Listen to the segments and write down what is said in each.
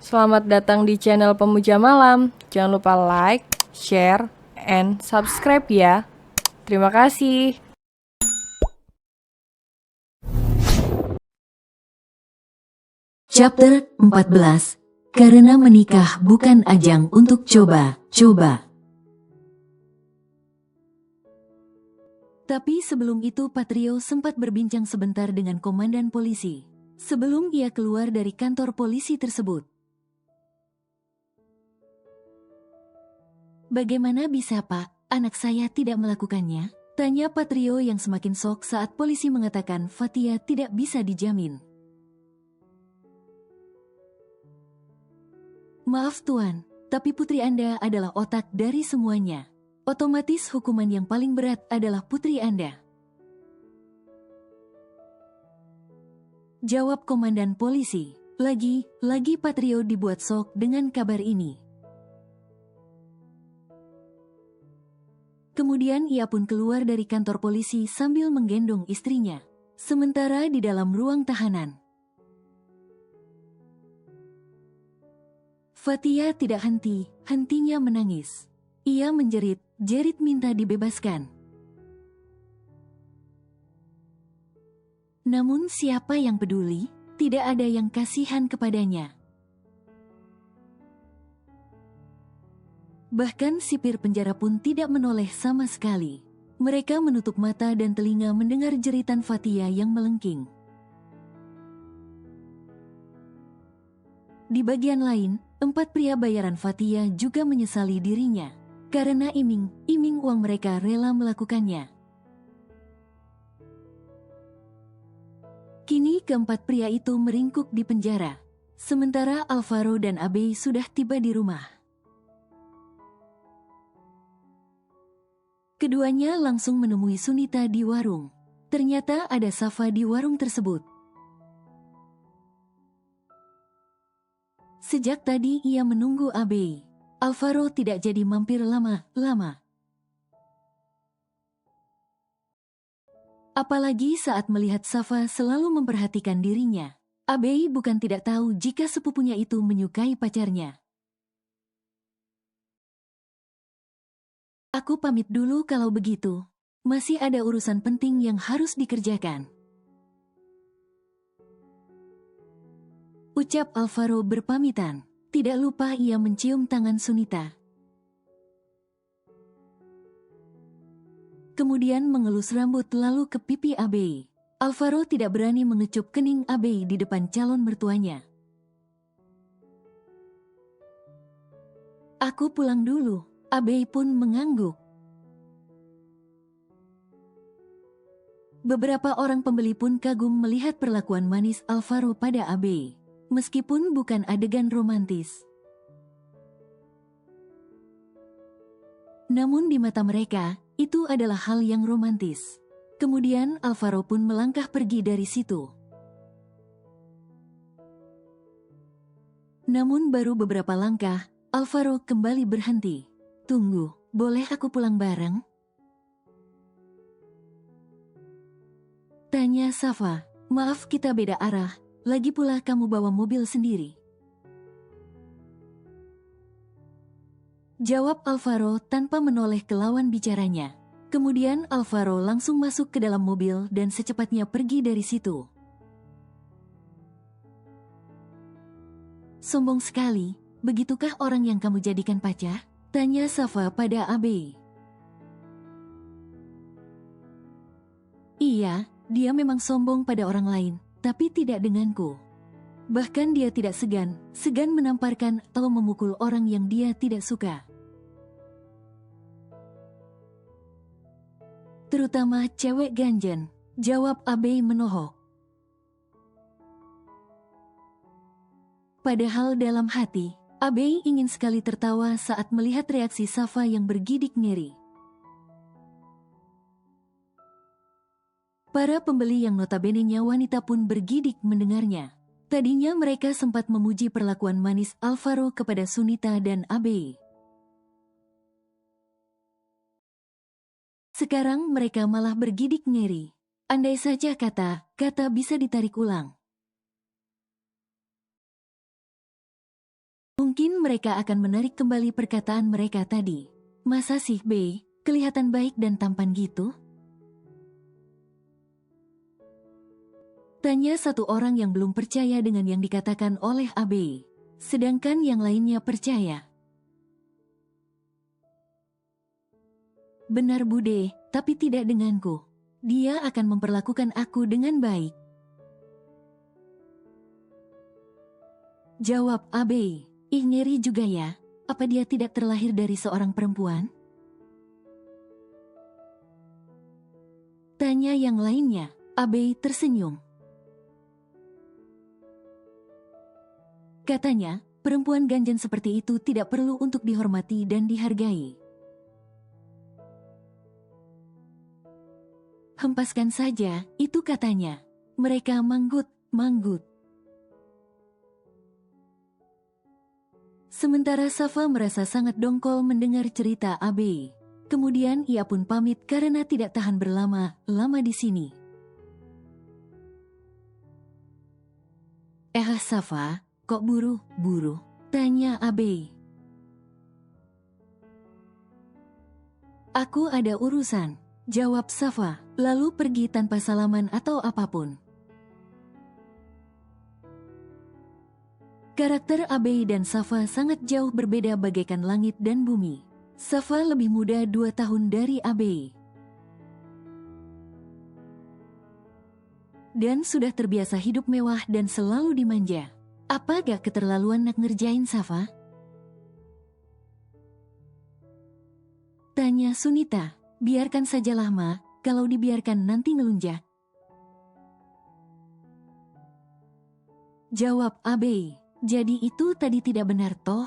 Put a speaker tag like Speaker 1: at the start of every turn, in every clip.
Speaker 1: Selamat datang di channel Pemuja Malam. Jangan lupa like, share, and subscribe ya. Terima kasih.
Speaker 2: Chapter 14. Karena menikah bukan ajang untuk coba-coba. Tapi sebelum itu Patrio sempat berbincang sebentar dengan komandan polisi. Sebelum ia keluar dari kantor polisi tersebut. Bagaimana bisa Pak, anak saya tidak melakukannya? Tanya Patrio yang semakin shock saat polisi mengatakan Fatia tidak bisa dijamin. Maaf Tuan, tapi putri Anda adalah otak dari semuanya. Otomatis hukuman yang paling berat adalah putri Anda. Jawab komandan polisi. Lagi Patrio dibuat shock dengan kabar ini. Kemudian ia pun keluar dari kantor polisi sambil menggendong istrinya. Sementara di dalam ruang tahanan, Fatia tidak hentinya menangis. Ia jerit minta dibebaskan. Namun siapa yang peduli? Tidak ada yang kasihan kepadanya. Bahkan sipir penjara pun tidak menoleh sama sekali. Mereka menutup mata dan telinga mendengar jeritan Fatia yang melengking. Di bagian lain, 4 pria bayaran Fatia juga menyesali dirinya. Karena iming uang mereka rela melakukannya. Kini keempat pria itu meringkuk di penjara. Sementara Alvaro dan Abe sudah tiba di rumah. Keduanya langsung menemui Sunita di warung. Ternyata ada Safa di warung tersebut. Sejak tadi ia menunggu Abe. Alvaro tidak jadi mampir lama-lama. Apalagi saat melihat Safa selalu memperhatikan dirinya. Abe bukan tidak tahu jika sepupunya itu menyukai pacarnya. Aku pamit dulu kalau begitu. Masih ada urusan penting yang harus dikerjakan. Ucap Alvaro berpamitan. Tidak lupa ia mencium tangan Sunita. Kemudian mengelus rambut lalu ke pipi Abe. Alvaro tidak berani mengecup kening Abe di depan calon mertuanya. Aku pulang dulu. Abe pun mengangguk. Beberapa orang pembeli pun kagum melihat perlakuan manis Alvaro pada Abe. Meskipun bukan adegan romantis. Namun di mata mereka, itu adalah hal yang romantis. Kemudian Alvaro pun melangkah pergi dari situ. Namun baru beberapa langkah, Alvaro kembali berhenti. Tunggu, boleh aku pulang bareng? Tanya Safa. Maaf kita beda arah, lagi pula kamu bawa mobil sendiri. Jawab Alvaro tanpa menoleh ke lawan bicaranya. Kemudian Alvaro langsung masuk ke dalam mobil dan secepatnya pergi dari situ. Sombong sekali, begitukah orang yang kamu jadikan pacar? Tanya Safa pada Abe. Iya, dia memang sombong pada orang lain, tapi tidak denganku. Bahkan dia tidak segan menamparkan atau memukul orang yang dia tidak suka. Terutama cewek ganjen, jawab Abe menohok. Padahal dalam hati, Abe ingin sekali tertawa saat melihat reaksi Safa yang bergidik ngeri. Para pembeli yang notabene-nya wanita pun bergidik mendengarnya. Tadinya mereka sempat memuji perlakuan manis Alvaro kepada Sunita dan Abe. Sekarang mereka malah bergidik ngeri. Andai saja kata bisa ditarik ulang. Mungkin mereka akan menarik kembali perkataan mereka tadi. Masa sih, Bei? Kelihatan baik dan tampan gitu? Tanya satu orang yang belum percaya dengan yang dikatakan oleh Abe. Sedangkan yang lainnya percaya. Benar Bude, tapi tidak denganku. Dia akan memperlakukan aku dengan baik. Jawab Abe. Ih ngeri juga ya, apa dia tidak terlahir dari seorang perempuan? Tanya yang lainnya. Abe tersenyum. Katanya, perempuan ganjen seperti itu tidak perlu untuk dihormati dan dihargai. Hempaskan saja, itu katanya. Mereka manggut. Sementara Safa merasa sangat dongkol mendengar cerita Abe. Kemudian ia pun pamit karena tidak tahan berlama-lama di sini. Safa, kok buru-buru? Tanya Abe. Aku ada urusan, jawab Safa, lalu pergi tanpa salaman atau apapun. Karakter Abe dan Safa sangat jauh berbeda bagaikan langit dan bumi. Safa lebih muda 2 tahun dari Abe. Dan sudah terbiasa hidup mewah dan selalu dimanja. Apa gak keterlaluan nak ngerjain Safa? Tanya Sunita. Biarkan sajalah Ma, kalau dibiarkan nanti ngelunjak. Jawab Abe. Jadi itu tadi tidak benar toh?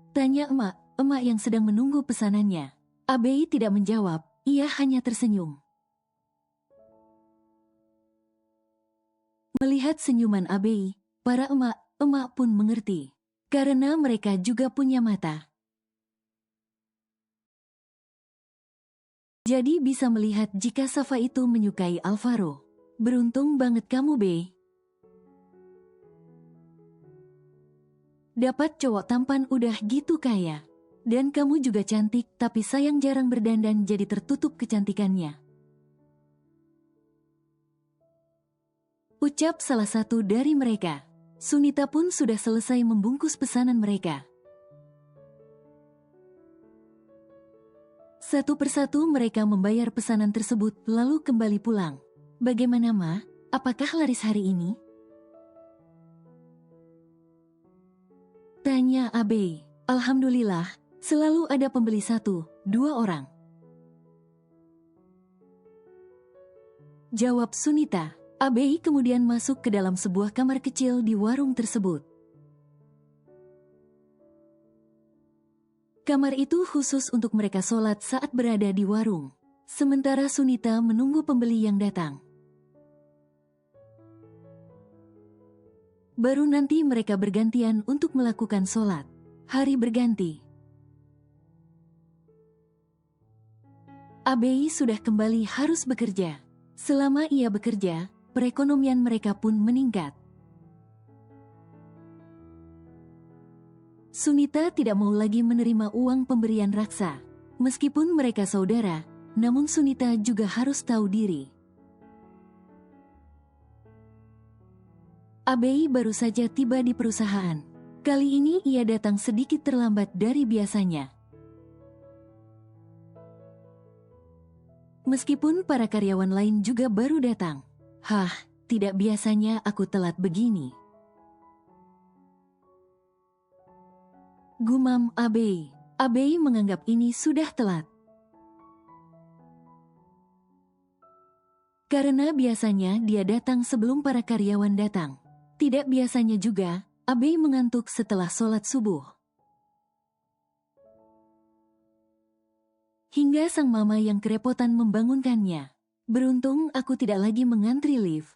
Speaker 2: Tanya emak yang sedang menunggu pesanannya. Abe tidak menjawab, ia hanya tersenyum. Melihat senyuman Abe, para emak pun mengerti. Karena mereka juga punya mata. Jadi bisa melihat jika Safa itu menyukai Alvaro. Beruntung banget kamu, Be. Dapat cowok tampan udah gitu kaya. Dan kamu juga cantik, tapi sayang jarang berdandan jadi tertutup kecantikannya. Ucap salah satu dari mereka. Sunita pun sudah selesai membungkus pesanan mereka. Satu persatu mereka membayar pesanan tersebut lalu kembali pulang. Bagaimana Ma? Apakah laris hari ini? Tanya Abe. Alhamdulillah, selalu ada pembeli 1-2 orang. Jawab Sunita. Abe kemudian masuk ke dalam sebuah kamar kecil di warung tersebut. Kamar itu khusus untuk mereka sholat saat berada di warung. Sementara Sunita menunggu pembeli yang datang. Baru nanti mereka bergantian untuk melakukan sholat. Hari berganti. Abe sudah kembali harus bekerja. Selama ia bekerja, perekonomian mereka pun meningkat. Sunita tidak mau lagi menerima uang pemberian raksa. Meskipun mereka saudara, namun Sunita juga harus tahu diri. Abe baru saja tiba di perusahaan. Kali ini ia datang sedikit terlambat dari biasanya. Meskipun para karyawan lain juga baru datang. Tidak biasanya aku telat begini. Gumam Abe. Abe menganggap ini sudah telat. Karena biasanya dia datang sebelum para karyawan datang. Tidak biasanya juga, Abe mengantuk setelah sholat subuh. Hingga sang mama yang kerepotan membangunkannya. Beruntung aku tidak lagi mengantri lift.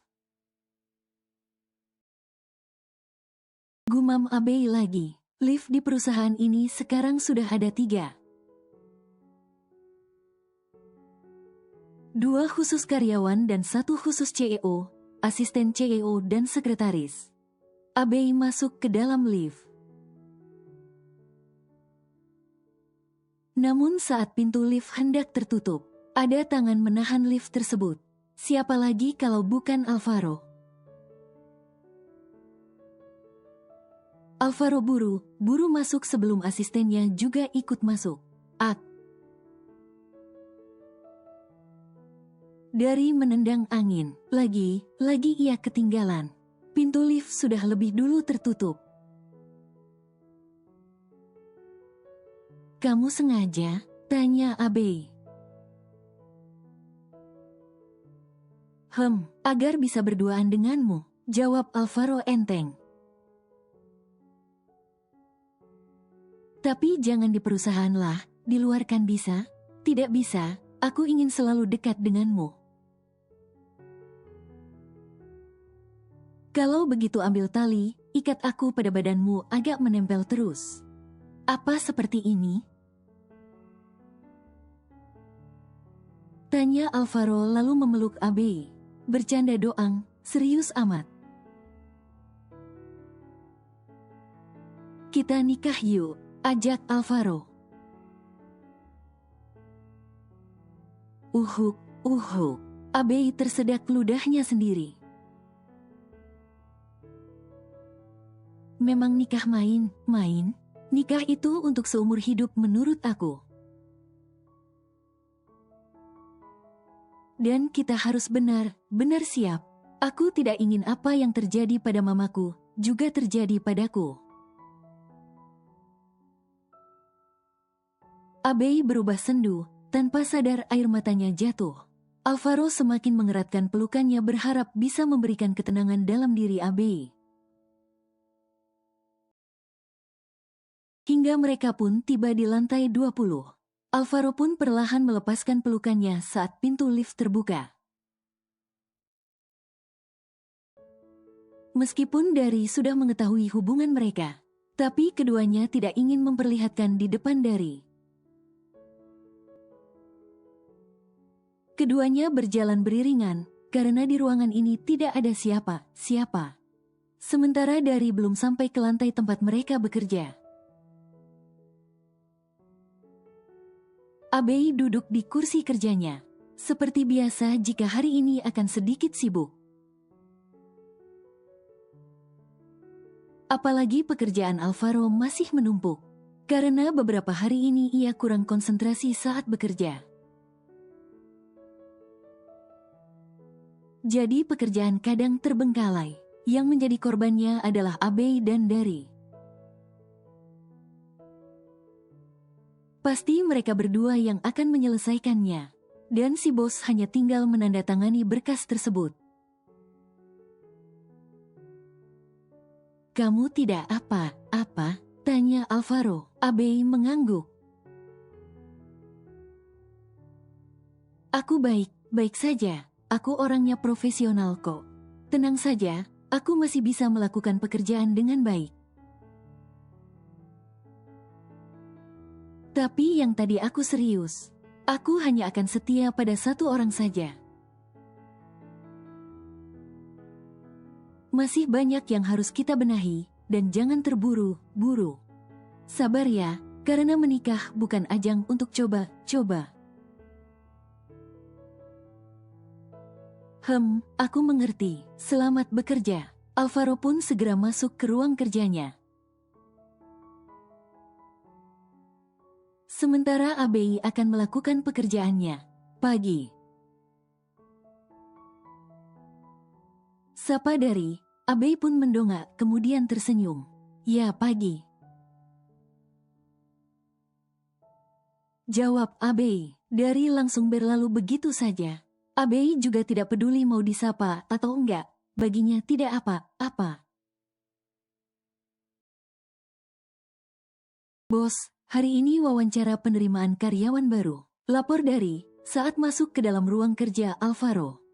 Speaker 2: Gumam Abe lagi. Lift di perusahaan ini sekarang sudah ada 3. 2 khusus karyawan dan 1 khusus CEO, asisten CEO dan sekretaris. Abe masuk ke dalam lift. Namun saat pintu lift hendak tertutup, ada tangan menahan lift tersebut. Siapa lagi kalau bukan Alvaro? Alvaro buru masuk sebelum asistennya juga ikut masuk. Dari menendang angin, lagi ia ketinggalan. Pintu lift sudah lebih dulu tertutup. Kamu sengaja? Tanya Abe. Agar bisa berduaan denganmu, jawab Alvaro enteng. Tapi jangan di perusahaan lah, di luar kan bisa? Tidak bisa, aku ingin selalu dekat denganmu. Kalau begitu ambil tali, ikat aku pada badanmu agak menempel terus. Apa seperti ini? Tanya Alvaro lalu memeluk Abe. Bercanda doang, serius amat. Kita nikah yuk, ajak Alvaro. Uhuk. Abe tersedak ludahnya sendiri. Memang nikah main? Nikah itu untuk seumur hidup menurut aku. Dan kita harus benar siap. Aku tidak ingin apa yang terjadi pada mamaku, juga terjadi padaku. Abe berubah sendu, tanpa sadar air matanya jatuh. Alvaro semakin mengeratkan pelukannya berharap bisa memberikan ketenangan dalam diri Abe. Hingga mereka pun tiba di lantai 20. Alvaro pun perlahan melepaskan pelukannya saat pintu lift terbuka. Meskipun Dari sudah mengetahui hubungan mereka, tapi keduanya tidak ingin memperlihatkan di depan Dari. Keduanya berjalan beriringan, karena di ruangan ini tidak ada siapa. Sementara Dari belum sampai ke lantai tempat mereka bekerja. Abe duduk di kursi kerjanya. Seperti biasa jika hari ini akan sedikit sibuk. Apalagi pekerjaan Alvaro masih menumpuk. Karena beberapa hari ini ia kurang konsentrasi saat bekerja. Jadi pekerjaan kadang terbengkalai. Yang menjadi korbannya adalah Abe dan Dari. Pasti mereka berdua yang akan menyelesaikannya. Dan si bos hanya tinggal menandatangani berkas tersebut. Kamu tidak apa-apa? Tanya Alvaro. Abe mengangguk. Aku baik saja. Aku orangnya profesional kok. Tenang saja, aku masih bisa melakukan pekerjaan dengan baik. Tapi yang tadi aku serius. Aku hanya akan setia pada satu orang saja. Masih banyak yang harus kita benahi, dan jangan terburu-buru. Sabar ya, karena menikah bukan ajang untuk coba-coba. Aku mengerti. Selamat bekerja. Alvaro pun segera masuk ke ruang kerjanya. Sementara Abe akan melakukan pekerjaannya. Pagi. Sapa Dari, Abe pun mendongak kemudian tersenyum. Ya pagi. Jawab Abe. Dari langsung berlalu begitu saja. Abe juga tidak peduli mau disapa atau enggak. Baginya tidak apa-apa. Bos, hari ini wawancara penerimaan karyawan baru. Lapor Dari saat masuk ke dalam ruang kerja Alvaro.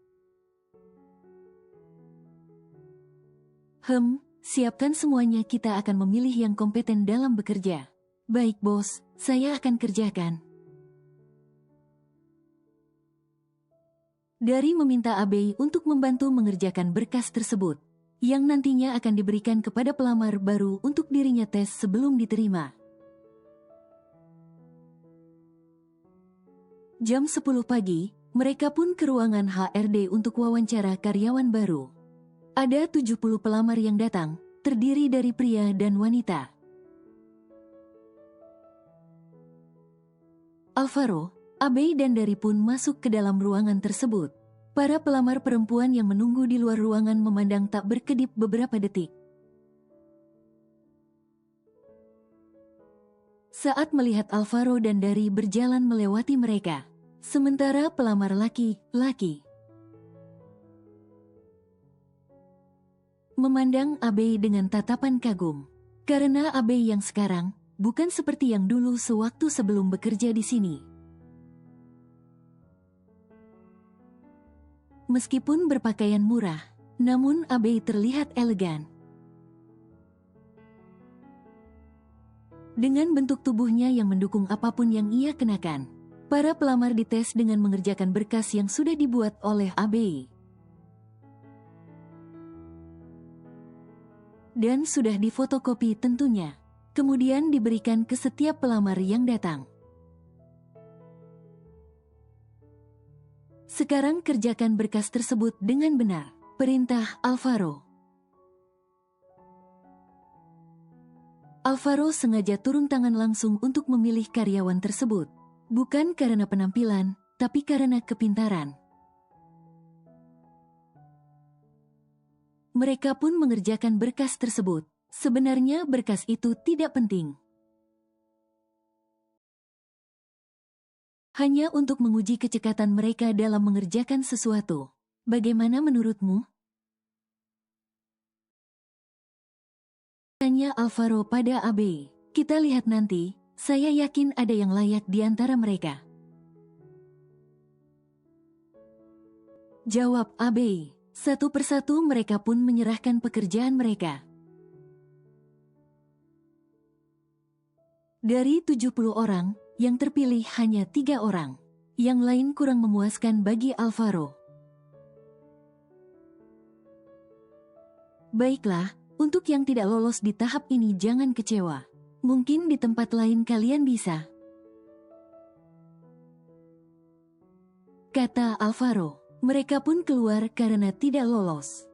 Speaker 2: Siapkan semuanya, kita akan memilih yang kompeten dalam bekerja. Baik bos, saya akan kerjakan. Dari meminta Abe untuk membantu mengerjakan berkas tersebut. yang nantinya akan diberikan kepada pelamar baru untuk dirinya tes sebelum diterima. Jam 10 pagi, mereka pun ke ruangan HRD untuk wawancara karyawan baru. Ada 70 pelamar yang datang, terdiri dari pria dan wanita. Alvaro, Abe dan Dari pun masuk ke dalam ruangan tersebut. Para pelamar perempuan yang menunggu di luar ruangan memandang tak berkedip beberapa detik. Saat melihat Alvaro dan Dari berjalan melewati mereka, sementara pelamar laki-laki memandang Abe dengan tatapan kagum. Karena Abe yang sekarang bukan seperti yang dulu sewaktu sebelum bekerja di sini. Meskipun berpakaian murah, namun Abe terlihat elegan. Dengan bentuk tubuhnya yang mendukung apapun yang ia kenakan, para pelamar dites dengan mengerjakan berkas yang sudah dibuat oleh Abe. Dan sudah difotokopi tentunya, kemudian diberikan ke setiap pelamar yang datang. Sekarang kerjakan berkas tersebut dengan benar, perintah Alvaro. Alvaro sengaja turun tangan langsung untuk memilih karyawan tersebut, bukan karena penampilan, tapi karena kepintaran. Mereka pun mengerjakan berkas tersebut. Sebenarnya berkas itu tidak penting. Hanya untuk menguji kecekatan mereka dalam mengerjakan sesuatu. Bagaimana menurutmu? Tanya Alvaro pada Abe. Kita lihat nanti, saya yakin ada yang layak di antara mereka. Jawab Abe. Satu persatu mereka pun menyerahkan pekerjaan mereka. Dari 70 orang, yang terpilih hanya 3 orang. Yang lain kurang memuaskan bagi Alvaro. Baiklah, untuk yang tidak lolos di tahap ini jangan kecewa. Mungkin di tempat lain kalian bisa. Kata Alvaro. Mereka pun keluar karena tidak lolos.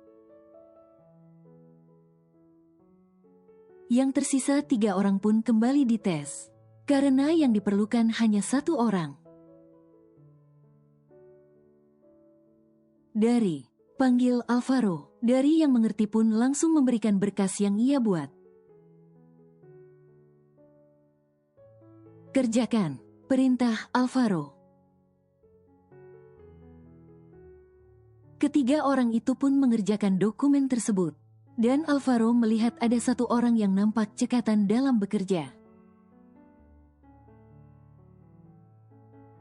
Speaker 2: Yang tersisa 3 orang pun kembali dites. Karena yang diperlukan hanya 1 orang. Dari, panggil Alvaro. Dari yang mengerti pun langsung memberikan berkas yang ia buat. Kerjakan, perintah Alvaro. Ketiga orang itu pun mengerjakan dokumen tersebut. Dan Alvaro melihat ada 1 orang yang nampak cekatan dalam bekerja.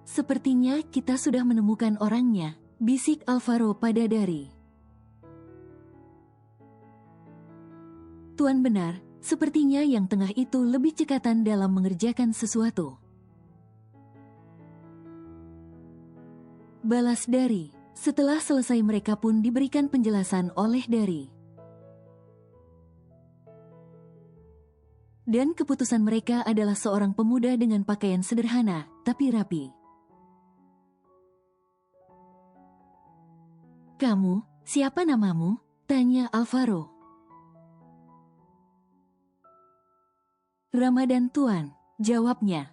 Speaker 2: Sepertinya kita sudah menemukan orangnya, bisik Alvaro pada Dari. Tuan benar, sepertinya yang tengah itu lebih cekatan dalam mengerjakan sesuatu. Balas Dari. Setelah selesai mereka pun diberikan penjelasan oleh Dari. Dan keputusan mereka adalah seorang pemuda dengan pakaian sederhana, tapi rapi. Kamu, siapa namamu? Tanya Alvaro. Ramadan Tuan, jawabnya.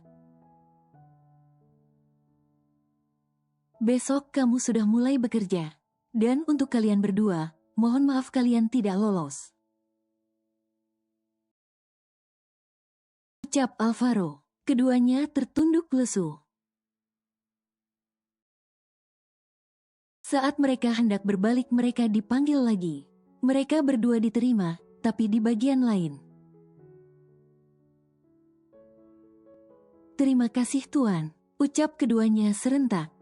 Speaker 2: Besok kamu sudah mulai bekerja. Dan untuk kalian berdua, mohon maaf kalian tidak lolos. Ucap Alvaro. Keduanya tertunduk lesu. Saat mereka hendak berbalik mereka dipanggil lagi. Mereka berdua diterima, tapi di bagian lain. Terima kasih Tuan, ucap keduanya serentak.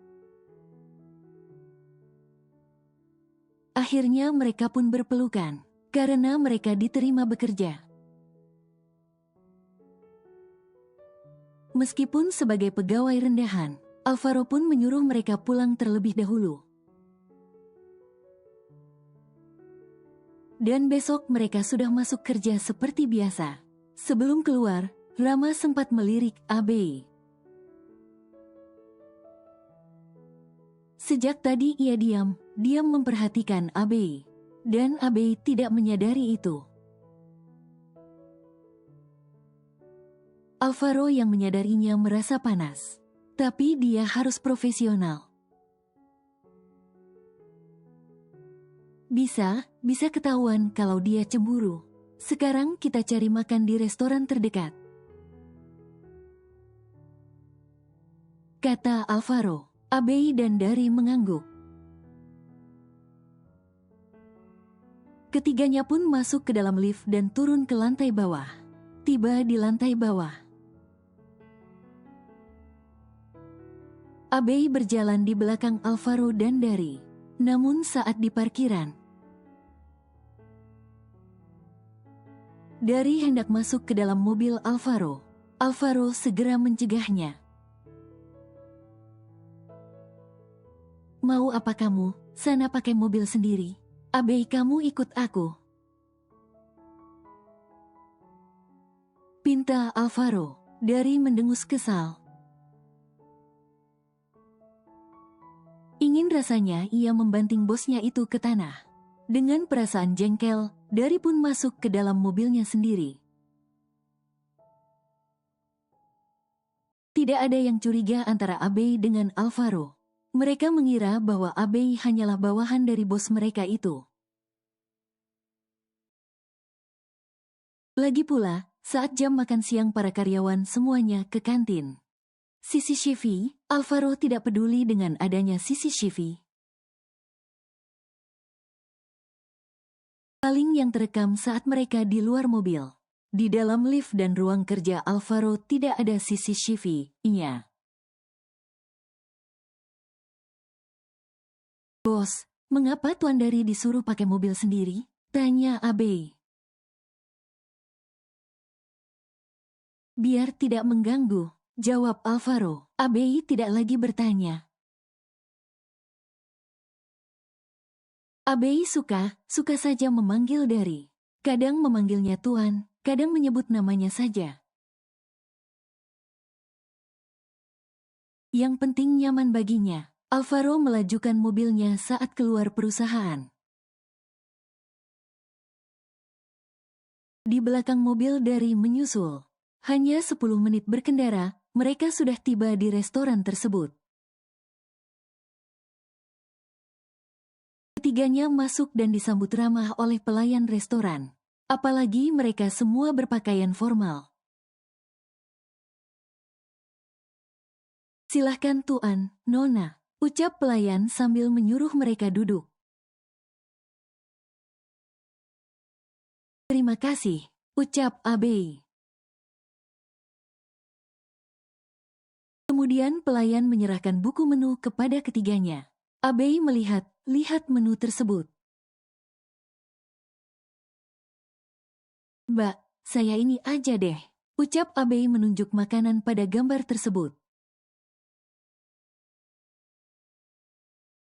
Speaker 2: Akhirnya mereka pun berpelukan, karena mereka diterima bekerja. Meskipun sebagai pegawai rendahan, Alvaro pun menyuruh mereka pulang terlebih dahulu. Dan besok mereka sudah masuk kerja seperti biasa. Sebelum keluar, Rama sempat melirik Abei. Sejak tadi ia diam memperhatikan Abei. Dan Abei tidak menyadari itu. Alvaro yang menyadarinya merasa panas. Tapi dia harus profesional. Bisa ketahuan kalau dia cemburu. Sekarang kita cari makan di restoran terdekat, kata Alvaro. Abei dan Dari mengangguk. Ketiganya pun masuk ke dalam lift dan turun ke lantai bawah. Tiba di lantai bawah, Abei berjalan di belakang Alvaro dan Dari. Namun saat di parkiran, Dari hendak masuk ke dalam mobil Alvaro. Alvaro segera mencegahnya. Mau apa kamu? Sana pakai mobil sendiri. Abei, kamu ikut aku, pinta Alvaro. Dari mendengus kesal. Ingin rasanya ia membanting bosnya itu ke tanah. Dengan perasaan jengkel, Dari pun masuk ke dalam mobilnya sendiri. Tidak ada yang curiga antara Abei dengan Alvaro. Mereka mengira bahwa Abei hanyalah bawahan dari bos mereka itu. Lagi pula, saat jam makan siang para karyawan semuanya ke kantin. CCTV, Alvaro tidak peduli dengan adanya CCTV. Paling yang terekam saat mereka di luar mobil. Di dalam lift dan ruang kerja Alvaro tidak ada CCTV-nya. Bos, mengapa Tuan Dari disuruh pakai mobil sendiri? Tanya Abei. Biar tidak mengganggu, jawab Alvaro. Abei tidak lagi bertanya. Abei suka saja memanggil Dari. Kadang memanggilnya Tuan, kadang menyebut namanya saja. Yang penting nyaman baginya. Alvaro melajukan mobilnya saat keluar perusahaan. Di belakang mobil Dari menyusul. Hanya 10 menit berkendara, mereka sudah tiba di restoran tersebut. Ketiganya masuk dan disambut ramah oleh pelayan restoran. Apalagi mereka semua berpakaian formal. Silahkan Tuan, Nona, ucap pelayan sambil menyuruh mereka duduk. Terima kasih, ucap Abei. Kemudian pelayan menyerahkan buku menu kepada ketiganya. Abei melihat menu tersebut. Mbak, saya ini aja deh, ucap Abei menunjuk makanan pada gambar tersebut.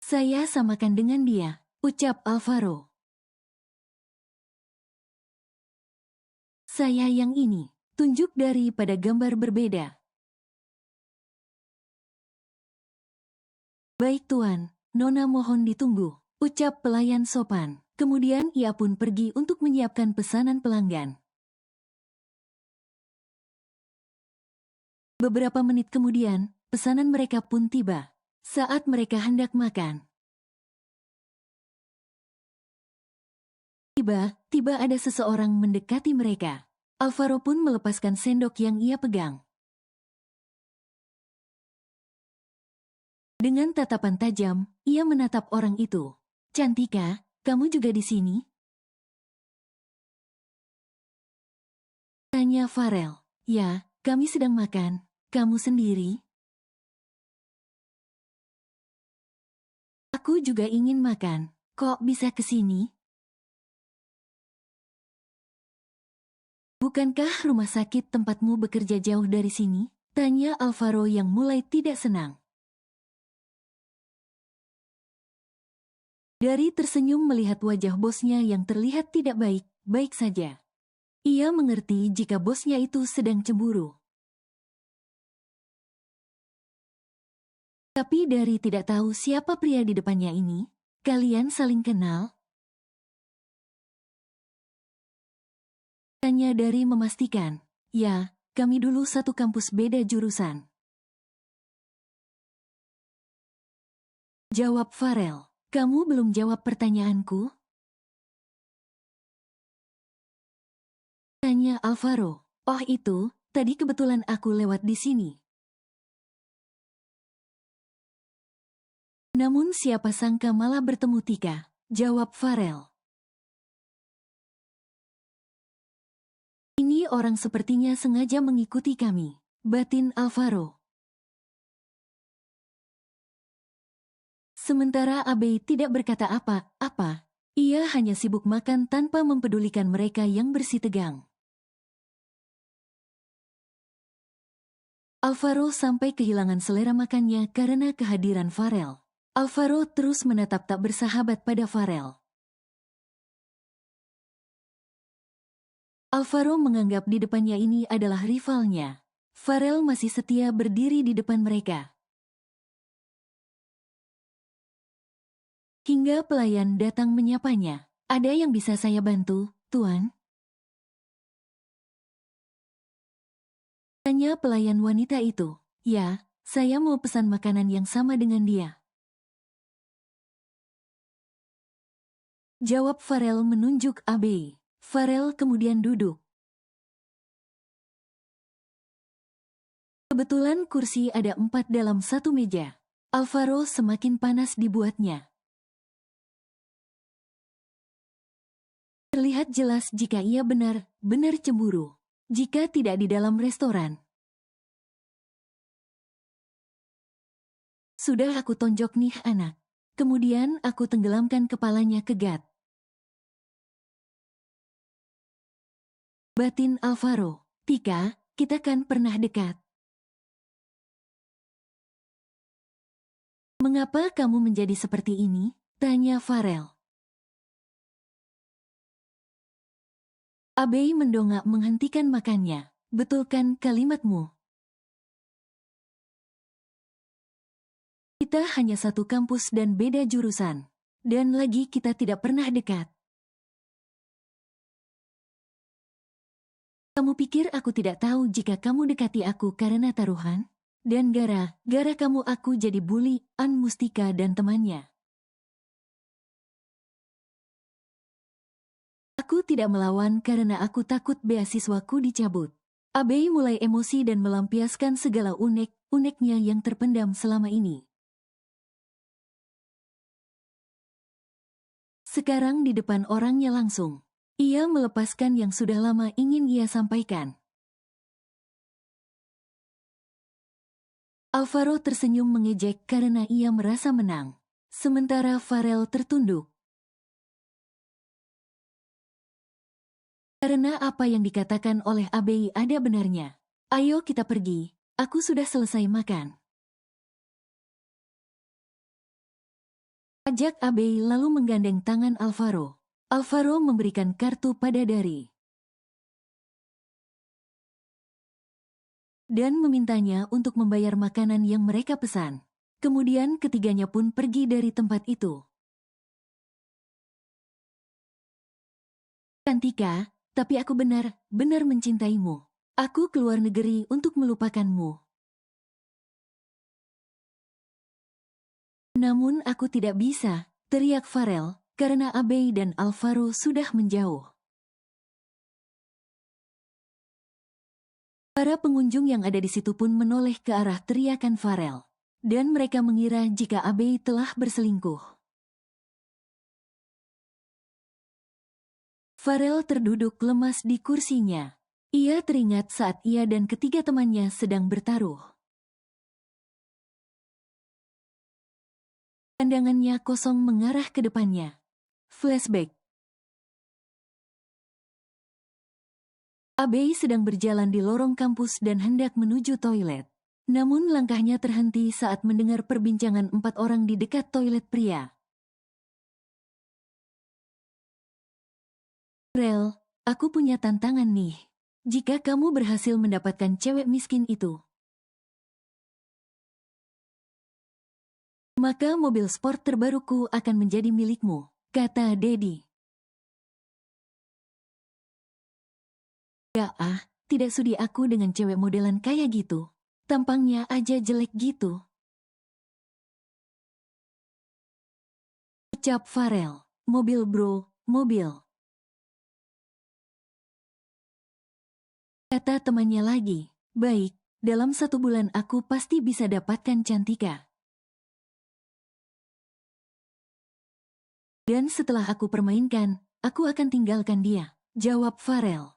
Speaker 2: Saya samakan dengan dia, ucap Alvaro. Saya yang ini, tunjuk Dari pada gambar berbeda. Baik Tuan, Nona mohon ditunggu, ucap pelayan sopan. Kemudian ia pun pergi untuk menyiapkan pesanan pelanggan. Beberapa menit kemudian, pesanan mereka pun tiba. Saat mereka hendak makan, tiba ada seseorang mendekati mereka. Alvaro pun melepaskan sendok yang ia pegang. Dengan tatapan tajam, ia menatap orang itu. Cantika, kamu juga di sini? Tanya Farel. Ya, kami sedang makan. Kamu sendiri? Aku juga ingin makan. Kok bisa ke sini? Bukankah rumah sakit tempatmu bekerja jauh dari sini? Tanya Alvaro yang mulai tidak senang. Dari tersenyum melihat wajah bosnya yang terlihat tidak baik-baik saja. Ia mengerti jika bosnya itu sedang cemburu. Tapi Dari tidak tahu siapa pria di depannya ini. Kalian saling kenal? Tanya Dari memastikan. Ya, kami dulu satu kampus beda jurusan. Jawab Farel. Kamu belum jawab pertanyaanku? Tanya Alvaro. Oh itu, tadi kebetulan aku lewat di sini. Namun siapa sangka malah bertemu Tika. Jawab Farel. Ini orang sepertinya sengaja mengikuti kami. Batin Alvaro. Sementara Abe tidak berkata apa-apa. Ia hanya sibuk makan tanpa mempedulikan mereka yang bersih tegang. Alvaro sampai kehilangan selera makannya karena kehadiran Farel. Alvaro terus menatap tak bersahabat pada Farel. Alvaro menganggap di depannya ini adalah rivalnya. Farel masih setia berdiri di depan mereka. Hingga pelayan datang menyapanya. Ada yang bisa saya bantu, Tuan? Tanya pelayan wanita itu. Ya, saya mau pesan makanan yang sama dengan dia. Jawab Farel menunjuk Abe. Farel kemudian duduk. Kebetulan kursi ada 4 dalam satu meja. Alvaro semakin panas dibuatnya. Terlihat jelas jika ia benar-benar cemburu. Jika tidak di dalam restoran. Sudah aku tonjok nih anak. Kemudian aku tenggelamkan kepalanya ke gat. Batin Alvaro. Tika, kita kan pernah dekat. Mengapa kamu menjadi seperti ini? Tanya Farel. Abe mendongak menghentikan makannya. Betulkan kalimatmu. Kita hanya satu kampus dan beda jurusan. Dan lagi kita tidak pernah dekat. Kamu pikir aku tidak tahu jika kamu dekati aku karena taruhan? Dan gara-gara kamu aku jadi bully, Mustika dan temannya. Aku tidak melawan karena aku takut beasiswaku dicabut. Abe mulai emosi dan melampiaskan segala unek-uneknya yang terpendam selama ini. Sekarang di depan orangnya langsung. Ia melepaskan yang sudah lama ingin ia sampaikan. Alvaro tersenyum mengejek karena ia merasa menang. Sementara Farel tertunduk. Karena apa yang dikatakan oleh Abe ada benarnya. Ayo kita pergi, aku sudah selesai makan. Ajak Abe lalu menggandeng tangan Alvaro. Alvaro memberikan kartu pada Dari. Dan memintanya untuk membayar makanan yang mereka pesan. Kemudian ketiganya pun pergi dari tempat itu. Kantika, tapi aku benar-benar mencintaimu. Aku keluar negeri untuk melupakanmu. Namun aku tidak bisa, teriak Farel, karena Abe dan Alvaro sudah menjauh. Para pengunjung yang ada di situ pun menoleh ke arah teriakan Farel. Dan mereka mengira jika Abe telah berselingkuh. Farel terduduk lemas di kursinya. Ia teringat saat ia dan ketiga temannya sedang bertaruh. Pandangannya kosong mengarah ke depannya. Flashback. Abe sedang berjalan di lorong kampus dan hendak menuju toilet. Namun langkahnya terhenti saat mendengar perbincangan 4 orang di dekat toilet pria. aku punya tantangan nih. Jika kamu berhasil mendapatkan cewek miskin itu, maka mobil sport terbaruku akan menjadi milikmu, kata Dedi. Gak tidak sudi aku dengan cewek modelan kayak gitu. Tampangnya aja jelek gitu, ucap Farel. Mobil bro, mobil, kata temannya lagi. Baik, dalam 1 bulan aku pasti bisa dapatkan Cantika. Dan setelah aku permainkan, aku akan tinggalkan dia, jawab Farel.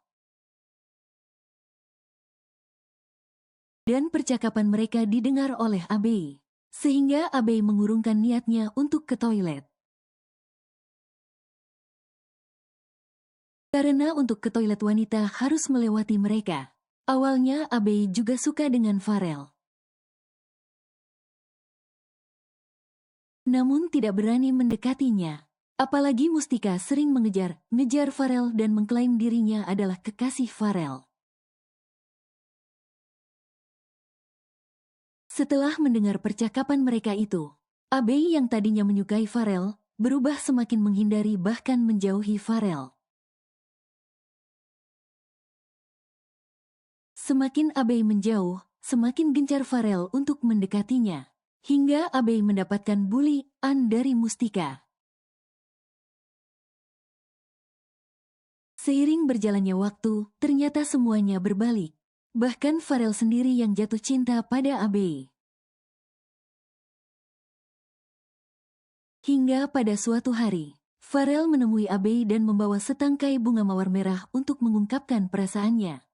Speaker 2: Dan percakapan mereka didengar oleh Abe, sehingga Abe mengurungkan niatnya untuk ke toilet. Karena untuk ke toilet wanita harus melewati mereka. Awalnya Abe juga suka dengan Farel. Namun tidak berani mendekatinya. Apalagi Mustika sering mengejar Farel dan mengklaim dirinya adalah kekasih Farel. Setelah mendengar percakapan mereka itu, Abe yang tadinya menyukai Farel, berubah semakin menghindari bahkan menjauhi Farel. Semakin Abe menjauh, semakin gencar Farel untuk mendekatinya. Hingga Abe mendapatkan bulian dari Mustika. Seiring berjalannya waktu, ternyata semuanya berbalik. Bahkan Farel sendiri yang jatuh cinta pada Abe. Hingga pada suatu hari, Farel menemui Abe dan membawa setangkai bunga mawar merah untuk mengungkapkan perasaannya.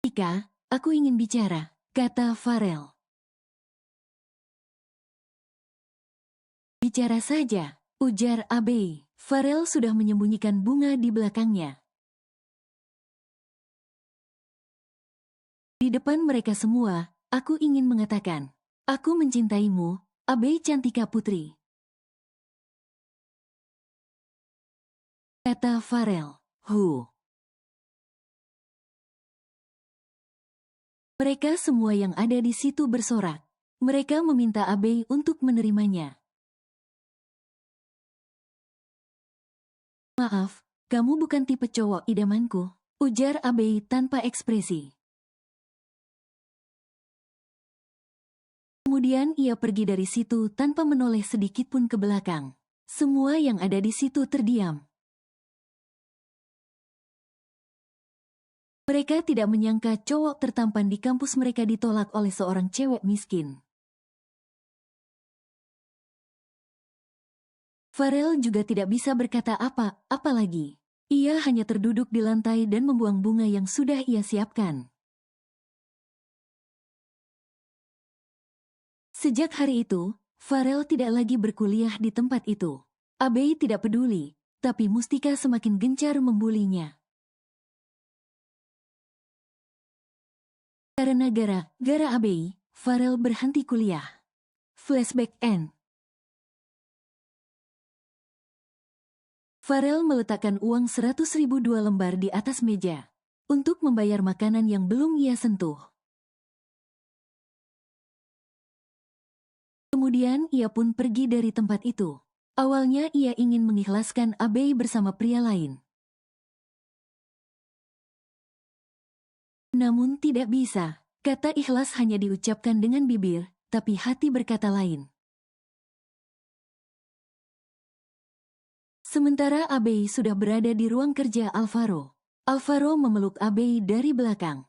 Speaker 2: Ika, aku ingin bicara, kata Farel. Bicara saja, ujar Abe. Farel sudah menyembunyikan bunga di belakangnya. Di depan mereka semua, aku ingin mengatakan, aku mencintaimu, Abe Cantika Putri. Kata Farel. Mereka semua yang ada di situ bersorak. Mereka meminta Abe untuk menerimanya. Maaf, kamu bukan tipe cowok idamanku, ujar Abe tanpa ekspresi. Kemudian ia pergi dari situ tanpa menoleh sedikit pun ke belakang. Semua yang ada di situ terdiam. Mereka tidak menyangka cowok tertampan di kampus mereka ditolak oleh seorang cewek miskin. Farel juga tidak bisa berkata apa lagi. Ia hanya terduduk di lantai dan membuang bunga yang sudah ia siapkan. Sejak hari itu, Farel tidak lagi berkuliah di tempat itu. Abe tidak peduli, tapi Mustika semakin gencar membulinya. Karena gara-gara Abe, Farel berhenti kuliah. Flashback end. Farel meletakkan uang 100.000 2 lembar di atas meja untuk membayar makanan yang belum ia sentuh. Kemudian ia pun pergi dari tempat itu. Awalnya ia ingin mengikhlaskan Abe bersama pria lain. Namun tidak bisa. Kata ikhlas hanya diucapkan dengan bibir, tapi hati berkata lain. Sementara Abe sudah berada di ruang kerja Alvaro. Alvaro memeluk Abe dari belakang.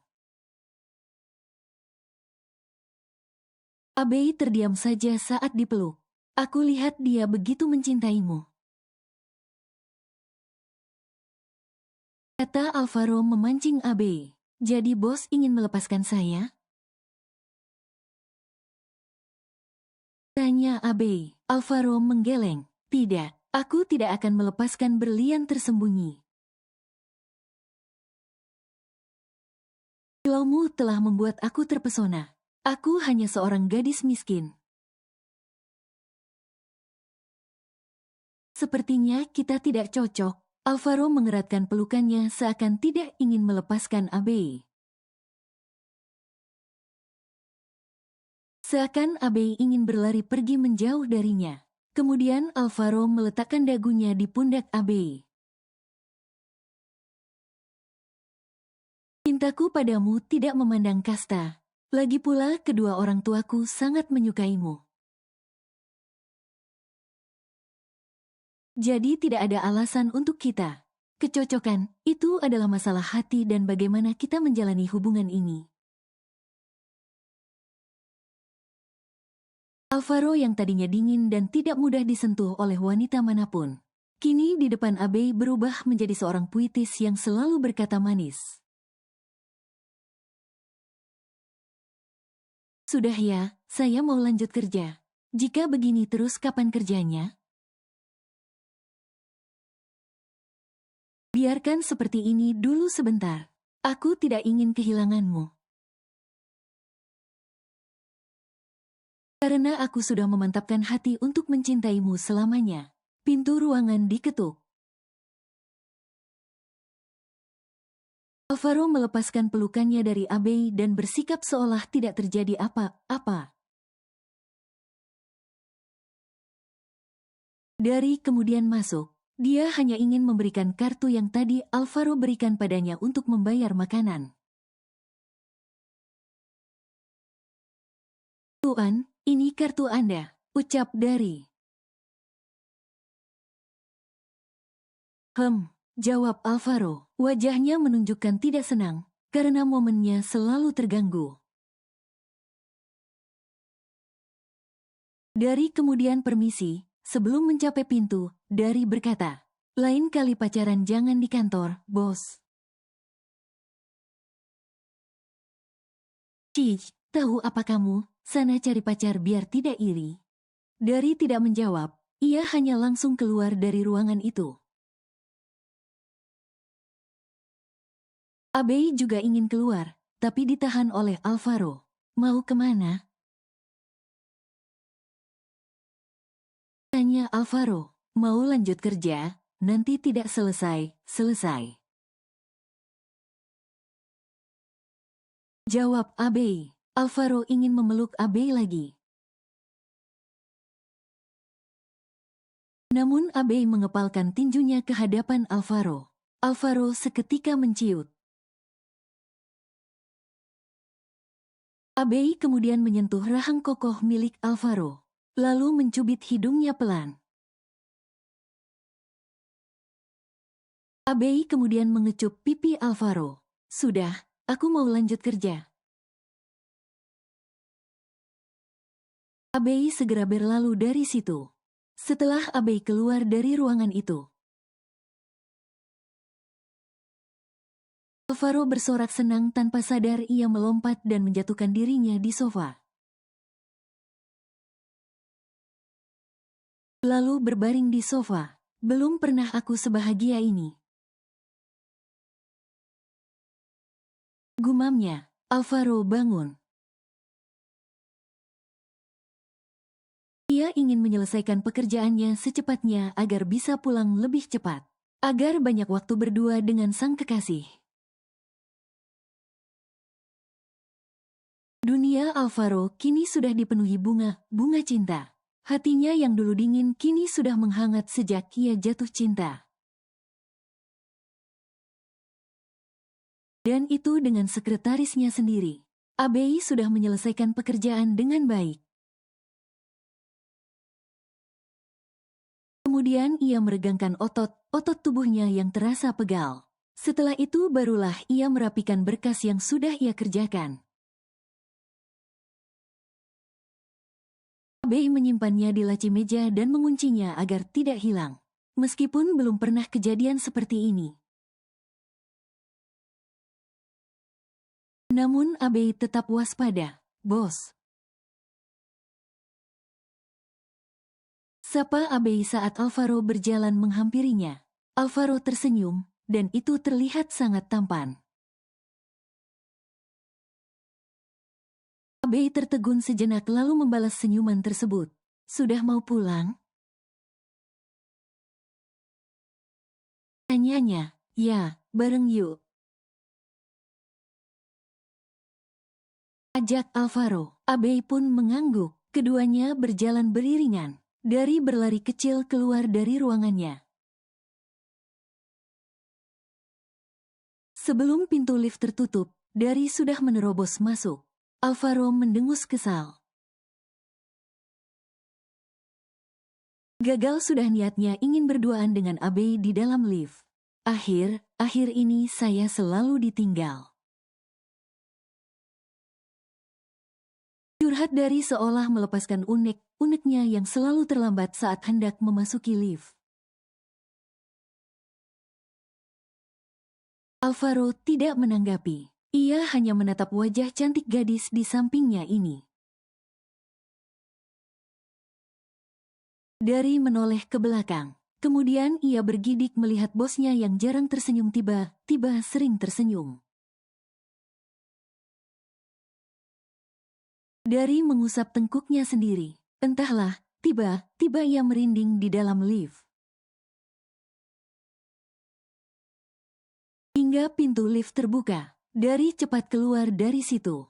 Speaker 2: Abe terdiam saja saat dipeluk. Aku lihat dia begitu mencintaimu, kata Alvaro memancing Abe. Jadi bos ingin melepaskan saya? Tanya Abe. Alvaro menggeleng. Tidak. Aku tidak akan melepaskan berlian tersembunyi. Kilaumu telah membuat aku terpesona. Aku hanya seorang gadis miskin. Sepertinya kita tidak cocok. Alvaro mengeratkan pelukannya seakan tidak ingin melepaskan Abe. Seakan Abe ingin berlari pergi menjauh darinya. Kemudian Alvaro meletakkan dagunya di pundak Abe. Cintaku padamu tidak memandang kasta. Lagi pula kedua orang tuaku sangat menyukaimu. Jadi tidak ada alasan untuk kita. Kecocokan, itu adalah masalah hati dan bagaimana kita menjalani hubungan ini. Alvaro yang tadinya dingin dan tidak mudah disentuh oleh wanita manapun, kini di depan Abe berubah menjadi seorang puitis yang selalu berkata manis. Sudah ya, saya mau lanjut kerja. Jika begini terus kapan kerjanya? Biarkan seperti ini dulu sebentar. Aku tidak ingin kehilanganmu. Karena aku sudah memantapkan hati untuk mencintaimu selamanya. Pintu ruangan diketuk. Alvaro melepaskan pelukannya dari Abe dan bersikap seolah tidak terjadi apa-apa. Dari kemudian masuk. Dia hanya ingin memberikan kartu yang tadi Alvaro berikan padanya untuk membayar makanan. Tuan, ini kartu Anda, ucap Dari. Jawab Alvaro. Wajahnya menunjukkan tidak senang, karena momennya selalu terganggu. Dari kemudian permisi, sebelum mencapai pintu, Dari berkata, lain kali pacaran jangan di kantor, bos. Cih, tahu apa kamu, sana cari pacar biar tidak iri. Dari tidak menjawab, ia hanya langsung keluar dari ruangan itu. Abe juga ingin keluar, tapi ditahan oleh Alvaro. Mau kemana? Tanya Alvaro. Mau lanjut kerja, nanti tidak selesai. Jawab Abe. Alvaro ingin memeluk Abe lagi. Namun Abe mengepalkan tinjunya ke hadapan Alvaro. Alvaro seketika menciut. Abe kemudian menyentuh rahang kokoh milik Alvaro, lalu mencubit hidungnya pelan. Abe kemudian mengecup pipi Alvaro. Sudah, aku mau lanjut kerja. Abe segera berlalu dari situ. Setelah Abe keluar dari ruangan itu, Alvaro bersorak senang tanpa sadar ia melompat dan menjatuhkan dirinya di sofa. Lalu berbaring di sofa. Belum pernah aku sebahagia ini. Gumamnya. Alvaro bangun. Ia ingin menyelesaikan pekerjaannya secepatnya agar bisa pulang lebih cepat. Agar banyak waktu berdua dengan sang kekasih. Dunia Alvaro kini sudah dipenuhi bunga cinta. Hatinya yang dulu dingin kini sudah menghangat sejak ia jatuh cinta. Dan itu dengan sekretarisnya sendiri. Abe sudah menyelesaikan pekerjaan dengan baik. Kemudian ia meregangkan otot tubuhnya yang terasa pegal. Setelah itu barulah ia merapikan berkas yang sudah ia kerjakan. Abe menyimpannya di laci meja dan menguncinya agar tidak hilang. Meskipun belum pernah kejadian seperti ini. Namun Abe tetap waspada, bos. Sapa Abe saat Alvaro berjalan menghampirinya. Alvaro tersenyum, dan itu terlihat sangat tampan. Abe tertegun sejenak lalu membalas senyuman tersebut. Sudah mau pulang? Pertanyaannya, ya, bareng yuk. Ajak Alvaro. Abe pun mengangguk. Keduanya berjalan beriringan. Dari berlari kecil keluar dari ruangannya. Sebelum pintu lift tertutup, Dari sudah menerobos masuk. Alvaro mendengus kesal. Gagal sudah niatnya ingin berduaan dengan Abe di dalam lift. Akhir ini saya selalu ditinggal. Curhat Dari seolah melepaskan unek-uneknya yang selalu terlambat saat hendak memasuki lift. Alvaro tidak menanggapi. Ia hanya menatap wajah cantik gadis di sampingnya ini. Dari menoleh ke belakang. Kemudian ia bergidik melihat bosnya yang jarang tersenyum tiba-tiba sering tersenyum. Dari mengusap tengkuknya sendiri. Entahlah, tiba-tiba ia merinding di dalam lift. Hingga pintu lift terbuka. Dari cepat keluar dari situ.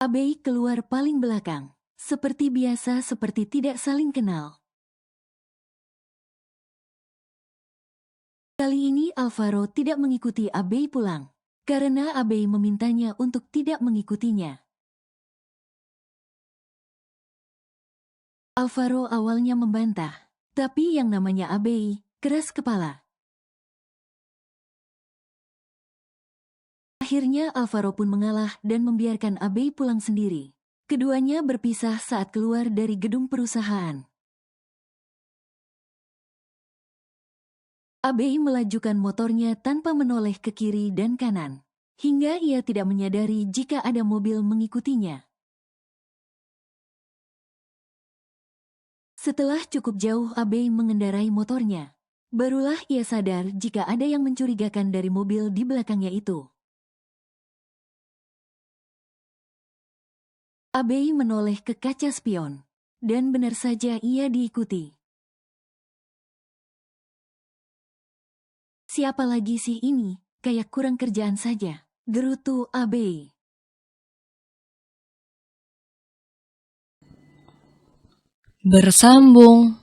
Speaker 2: Abe keluar paling belakang. Seperti biasa, seperti tidak saling kenal. Kali ini Alvaro tidak mengikuti Abe pulang. Karena Abe memintanya untuk tidak mengikutinya. Alvaro awalnya membantah. Tapi yang namanya Abe, keras kepala. Akhirnya Alvaro pun mengalah dan membiarkan Abe pulang sendiri. Keduanya berpisah saat keluar dari gedung perusahaan. Abe melajukan motornya tanpa menoleh ke kiri dan kanan. Hingga ia tidak menyadari jika ada mobil mengikutinya. Setelah cukup jauh Abe mengendarai motornya. Barulah ia sadar jika ada yang mencurigakan dari mobil di belakangnya itu. Abe menoleh ke kaca spion. Dan benar saja ia diikuti. Siapa lagi sih ini? Kayak kurang kerjaan saja. Gerutu Abe.
Speaker 1: Bersambung.